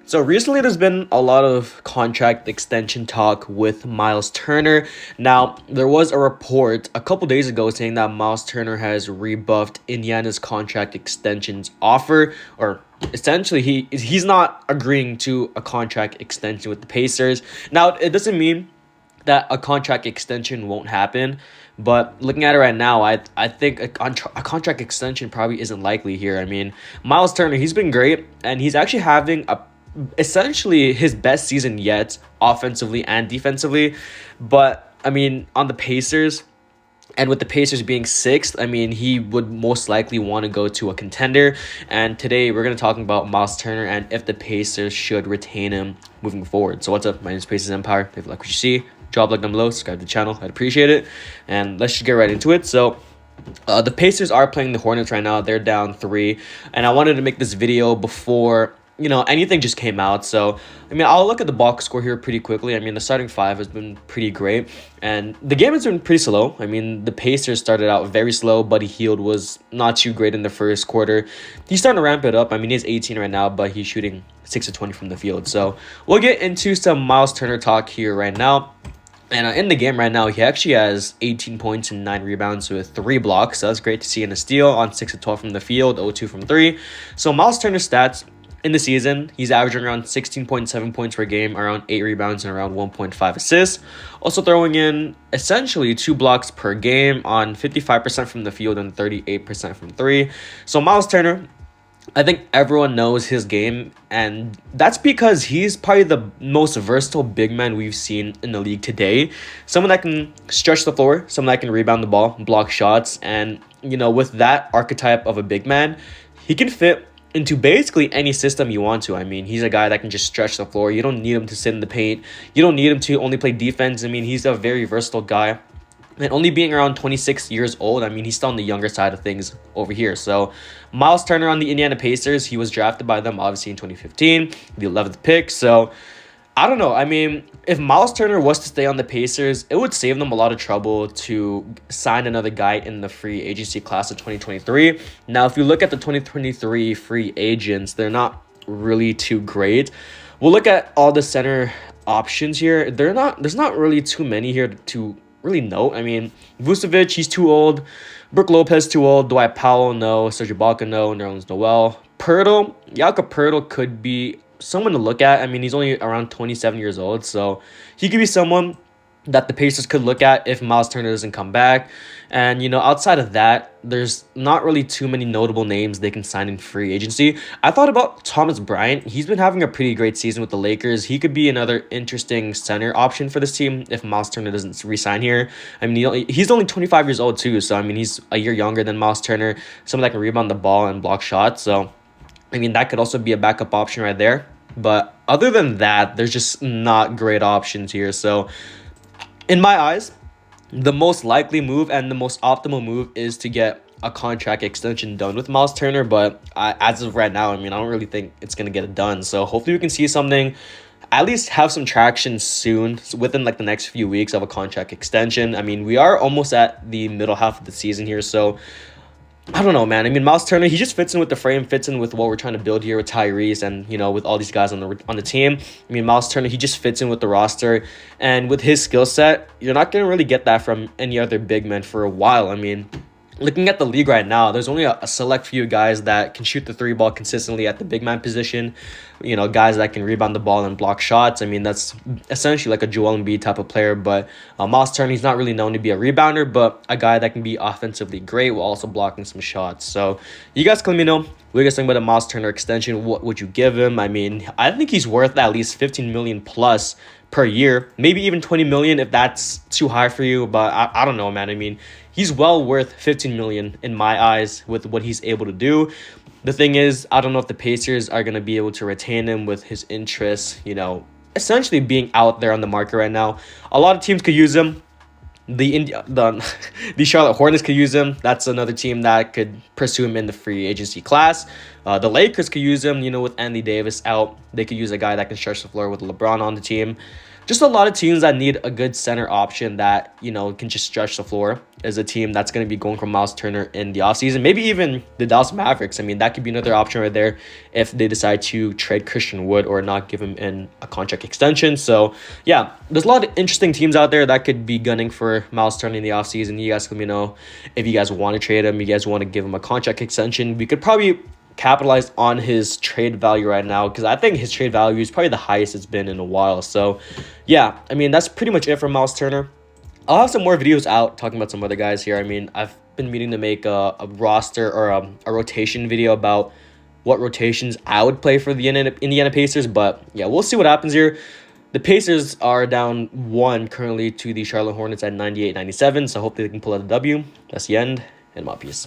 So recently, there's been a lot of contract extension talk with Myles Turner. Now, there was a report a couple days ago saying that Myles Turner has rebuffed Indiana's contract extensions offer, or essentially he's not agreeing to a contract extension with the Pacers. Now, it doesn't mean that a contract extension won't happen. But looking at it right now, I think a contract extension probably isn't likely here. I mean, Myles Turner, he's been great, and he's actually having a essentially his best season yet, offensively and defensively. But I mean, on the Pacers, and with the Pacers being sixth, I mean, he would most likely want to go to a contender. And today we're going to talk about Myles Turner and if the Pacers should retain him moving forward. So what's up? My name is Pacers Empire. If you like what you see, drop a like down below, subscribe to the channel. I'd appreciate it. And let's just get right into it. So the Pacers are playing the Hornets right now. They're down 3. And I wanted to make this video before anything just came out. So, I mean, I'll look at the box score here pretty quickly. I mean, the starting 5 has been pretty great, and the game has been pretty slow. I mean, the Pacers started out very slow. Buddy Hield was not too great in the first quarter. He's starting to ramp it up. I mean, he's 18 right now, but he's shooting 6 of 20 from the field. So, we'll get into some Myles Turner talk here right now. And in the game right now, he actually has 18 points and 9 rebounds with 3 blocks. So that's great to see in a steal on 6 of 12 from the field, 0-2 from 3. So Myles Turner's stats in the season, he's averaging around 16.7 points per game, around 8 rebounds, and around 1.5 assists. Also throwing in essentially 2 blocks per game on 55% from the field and 38% from 3. So Myles Turner, I think everyone knows his game, and that's because he's probably the most versatile big man we've seen in the league today. Someone that can stretch the floor, someone that can rebound the ball, block shots, and with that archetype of a big man, he can fit into basically any system you want to. I mean, he's a guy that can just stretch the floor. You don't need him to sit in the paint. You don't need him to only play defense. I mean, he's a very versatile guy. And only being around 26 years old, I mean, he's still on the younger side of things over here. So, Myles Turner on the Indiana Pacers, he was drafted by them, obviously, in 2015, the 11th pick. So, I don't know. I mean, if Myles Turner was to stay on the Pacers, it would save them a lot of trouble to sign another guy in the free agency class of 2023. Now, if you look at the 2023 free agents, they're not really too great. We'll look at all the center options here. There's not really too many here to really note. I mean, Vucevic, he's too old. Brook Lopez, too old. Dwight Powell, no. Serge Ibaka, no. Nerlens Noel. Jakob Poeltl could be someone to look at. I mean, he's only around 27 years old, so he could be someone that the Pacers could look at if Myles Turner doesn't come back. And, outside of that, there's not really too many notable names they can sign in free agency. I thought about Thomas Bryant. He's been having a pretty great season with the Lakers. He could be another interesting center option for this team if Myles Turner doesn't re-sign here. I mean, he's only 25 years old too, so, I mean, he's a year younger than Myles Turner, someone that can rebound the ball and block shots. So, I mean, that could also be a backup option right there. But other than that, there's just not great options here. So, in my eyes, the most likely move and the most optimal move is to get a contract extension done with Myles Turner. But as of right now, I mean, I don't really think it's going to get it done. So, hopefully we can see something, at least have some traction soon, within like the next few weeks of a contract extension. I mean, we are almost at the middle half of the season here. So, I don't know, man. I mean, Myles Turner, he just fits in with the frame, fits in with what we're trying to build here with Tyrese and, with all these guys on the team. I mean, Myles Turner, he just fits in with the roster. And with his skill set, you're not going to really get that from any other big man for a while. I mean, looking at the league right now, there's only a select few guys that can shoot the 3-ball consistently at the big man position. Guys that can rebound the ball and block shots. I mean, that's essentially like a Joel Embiid type of player. But Myles Turner, he's not really known to be a rebounder, but a guy that can be offensively great while also blocking some shots. So you guys can let me know what you guys think about a Myles Turner extension. What would you give him? I mean, I think he's worth at least $15 million plus per year, maybe even $20 million if that's too high for you. But I don't know, man. I mean, he's well worth $15 million in my eyes with what he's able to do. The thing is, I don't know if the Pacers are going to be able to retain him with his interests, essentially being out there on the market right now. A lot of teams could use him. The Charlotte Hornets could use him. That's another team that could pursue him in the free agency class. The Lakers could use him, with Anthony Davis out. They could use a guy that can stretch the floor with LeBron on the team. just a lot of teams that need a good center option that, can just stretch the floor is a team that's going to be going for Myles Turner in the offseason. Maybe even the Dallas Mavericks. I mean, that could be another option right there if they decide to trade Christian Wood or not give him in a contract extension. So, yeah, there's a lot of interesting teams out there that could be gunning for Myles Turner in the offseason. You guys let me know if you guys want to trade him, you guys want to give him a contract extension. We could probably capitalize on his trade value right now because I think his trade value is probably the highest it's been in a while. So, yeah, I mean, that's pretty much it for Myles Turner. I'll have some more videos out talking about some other guys here. I mean, I've been meaning to make a roster or a rotation video about what rotations I would play for the Indiana Pacers. But, yeah, we'll see what happens here. The Pacers are down 1 currently to the Charlotte Hornets at 98-97. So hopefully they can pull out a W. That's the end, and my peace.